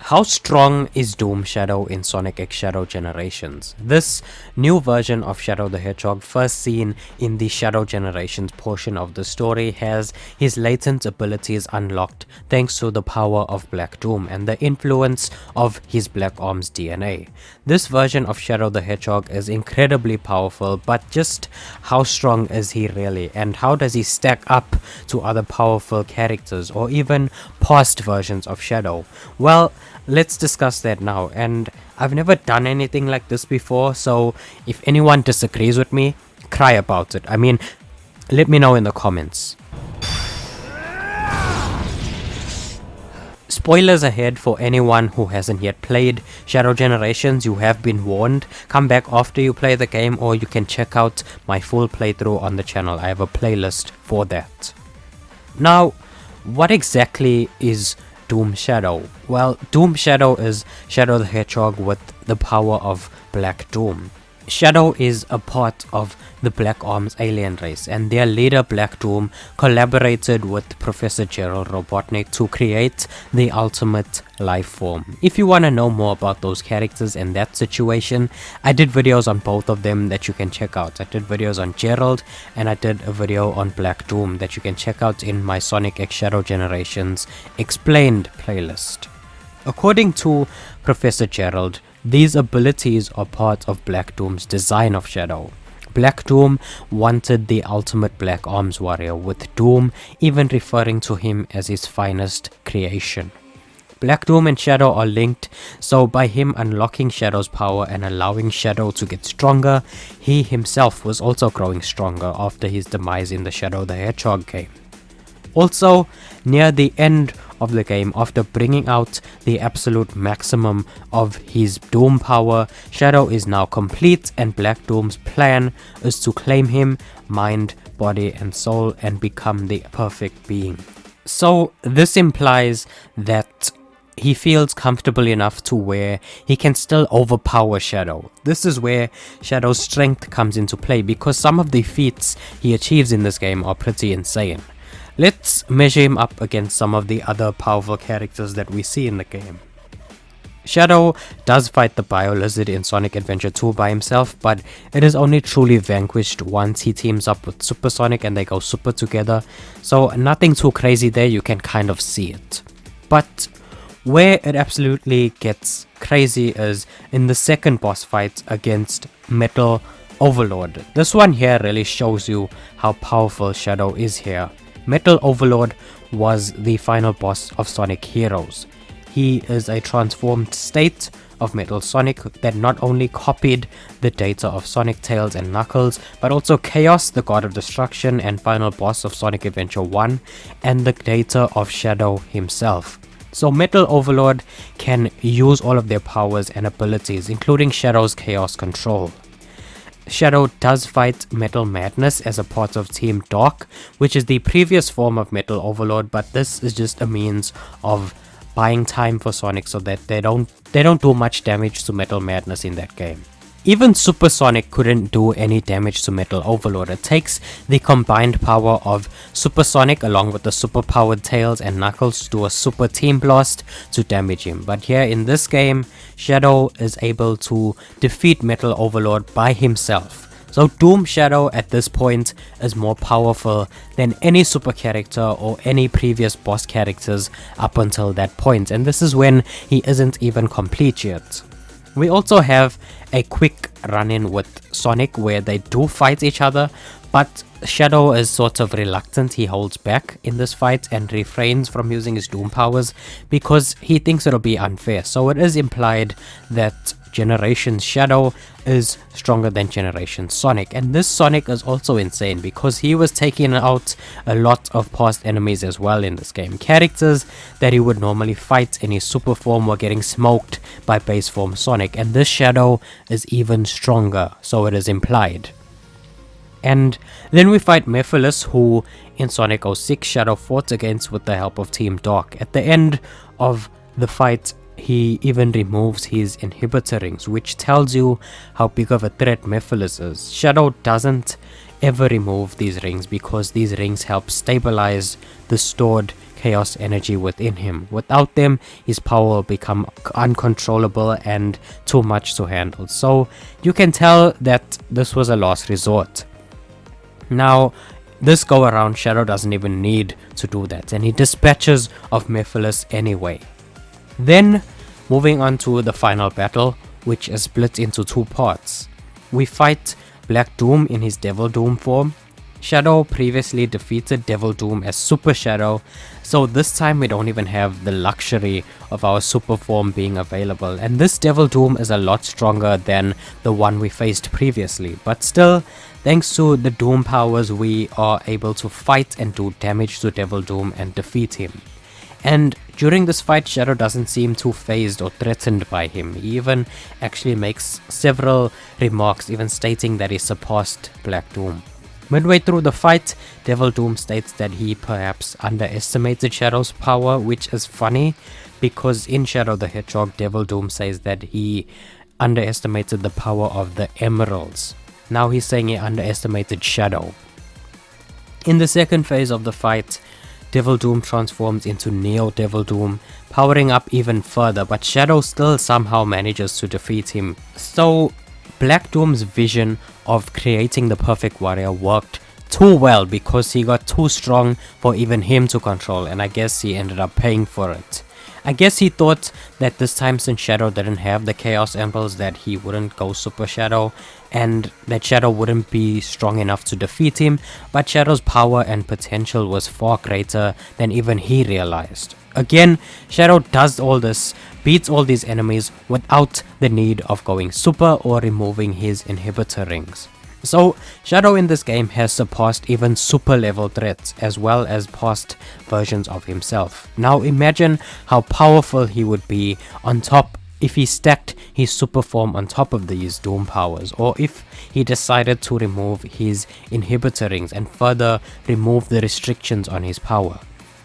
How strong is Doom Shadow in Sonic X Shadow Generations? This new version of Shadow the Hedgehog, first seen in the Shadow Generations portion of the story, has his latent abilities unlocked thanks to the power of Black Doom and the influence of his Black Arms DNA. This version of Shadow the Hedgehog is incredibly powerful, but just how strong is he really, and how does he stack up to other powerful characters or even past versions of Shadow? Well, let's discuss that now, and I've never done anything like this before, so if anyone disagrees with me, cry about it. I mean, let me know in the comments. Spoilers ahead for anyone who hasn't yet played Shadow Generations. You have been warned. Come back after you play the game, or you can check out my full playthrough on the channel. I have a playlist for that. Now, what exactly is Doom Shadow? Well, Doom Shadow is Shadow the Hedgehog with the power of Black Doom. Shadow is a part of the Black Arms alien race, and their leader Black Doom collaborated with Professor Gerald Robotnik to create the ultimate life form. If you want to know more about those characters and that situation, I did videos on both of them that you can check out. I did videos on Gerald and I did a video on Black Doom that you can check out in my Sonic X Shadow Generations Explained playlist. According to Professor Gerald, these abilities are part of Black Doom's design of Shadow. Black Doom wanted the ultimate Black Arms warrior, with Doom even referring to him as his finest creation. Black Doom and Shadow are linked, so by him unlocking Shadow's power and allowing Shadow to get stronger, he himself was also growing stronger after his demise in the Shadow the Hedgehog game. Also, near the end of the game, after bringing out the absolute maximum of his Doom power, Shadow is now complete, and Black Doom's plan is to claim him, mind, body and soul, and become the perfect being. So this implies that he feels comfortable enough to where he can still overpower Shadow. This is where Shadow's strength comes into play, because some of the feats he achieves in this game are pretty insane. Let's measure him up against some of the other powerful characters that we see in the game. Shadow does fight the Bio Lizard in Sonic Adventure 2 by himself, but it is only truly vanquished once he teams up with Super Sonic and they go super together, so nothing too crazy there, you can kind of see it. But where it absolutely gets crazy is in the second boss fight against Metal Overlord. This one here really shows you how powerful Shadow is here. Metal Overlord was the final boss of Sonic Heroes. He is a transformed state of Metal Sonic that not only copied the data of Sonic, Tails and Knuckles, but also Chaos, the god of destruction and final boss of Sonic Adventure 1, and the data of Shadow himself. So Metal Overlord can use all of their powers and abilities, including Shadow's Chaos control. Shadow does fight Metal Madness as a part of Team Dark, which is the previous form of Metal Overlord, but this is just a means of buying time for Sonic so that they don't do much damage to Metal Madness in that game. Even Super Sonic couldn't do any damage to Metal Overlord. It takes the combined power of Super Sonic along with the super powered Tails and Knuckles to do a super team blast to damage him. But here in this game, Shadow is able to defeat Metal Overlord by himself. So Doom Shadow at this point is more powerful than any super character or any previous boss characters up until that point, and this is when he isn't even complete yet. We also have a quick run-in with Sonic where they do fight each other, but Shadow is sort of reluctant. He holds back in this fight and refrains from using his Doom powers because he thinks it'll be unfair. So it is implied that Generation Shadow is stronger than Generation Sonic, and this Sonic is also insane because he was taking out a lot of past enemies as well in this game. Characters that he would normally fight in his super form were getting smoked by base form Sonic, and this Shadow is even stronger, so it is implied. And then we fight Mephiles, who in Sonic 06 Shadow fought against with the help of Team Dark. At the end of the fight, he even removes his inhibitor rings, which tells you how big of a threat Mephiles is. Shadow doesn't ever remove these rings because these rings help stabilize the stored chaos energy within him. Without them, his power will become uncontrollable and too much to handle. So you can tell that this was a last resort. Now, this go around, Shadow doesn't even need to do that, and he dispatches of Mephiles anyway. Then, moving on to the final battle, which is split into two parts. We fight Black Doom in his Devil Doom form. Shadow previously defeated Devil Doom as Super Shadow, so this time we don't even have the luxury of our super form being available, and this Devil Doom is a lot stronger than the one we faced previously, but still, thanks to the Doom powers, we are able to fight and do damage to Devil Doom and defeat him. And during this fight, Shadow doesn't seem too phased or threatened by him. He even actually makes several remarks, even stating that he surpassed Black Doom. Midway through the fight, Devil Doom states that he perhaps underestimated Shadow's power, which is funny because in Shadow the Hedgehog, Devil Doom says that he underestimated the power of the emeralds. Now he's saying he underestimated Shadow. In the second phase of the fight, Devil Doom transforms into Neo Devil Doom, powering up even further, but Shadow still somehow manages to defeat him. So Black Doom's vision of creating the perfect warrior worked too well because he got too strong for even him to control, and I guess he ended up paying for it. I guess he thought that this time, since Shadow didn't have the Chaos Emeralds, that he wouldn't go Super Shadow and that Shadow wouldn't be strong enough to defeat him, but Shadow's power and potential was far greater than even he realized. Again, Shadow does all this, beats all these enemies without the need of going super or removing his inhibitor rings. So Shadow in this game has surpassed even super level threats as well as past versions of himself. Now imagine how powerful he would be on top if he stacked his super form on top of these Doom powers, or if he decided to remove his inhibitor rings and further remove the restrictions on his power.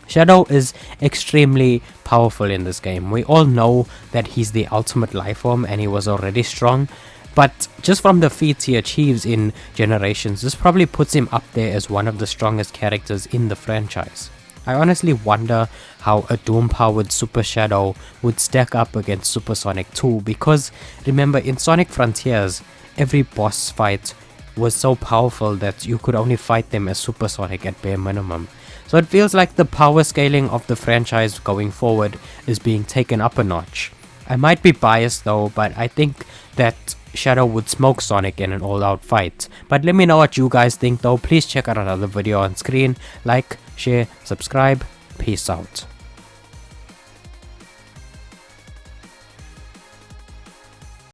Shadow is extremely powerful in this game. We all know that he's the ultimate life form and he was already strong, but just from the feats he achieves in Generations, this probably puts him up there as one of the strongest characters in the franchise. I honestly wonder how a Doom-powered Super Shadow would stack up against Super Sonic 2, because remember, in Sonic Frontiers, every boss fight was so powerful that you could only fight them as Super Sonic at bare minimum. So it feels like the power scaling of the franchise going forward is being taken up a notch. I might be biased though, but I think that Shadow would smoke Sonic in an all-out fight. But let me know what you guys think though. Please check out another video on screen. Like, share, subscribe. Peace out.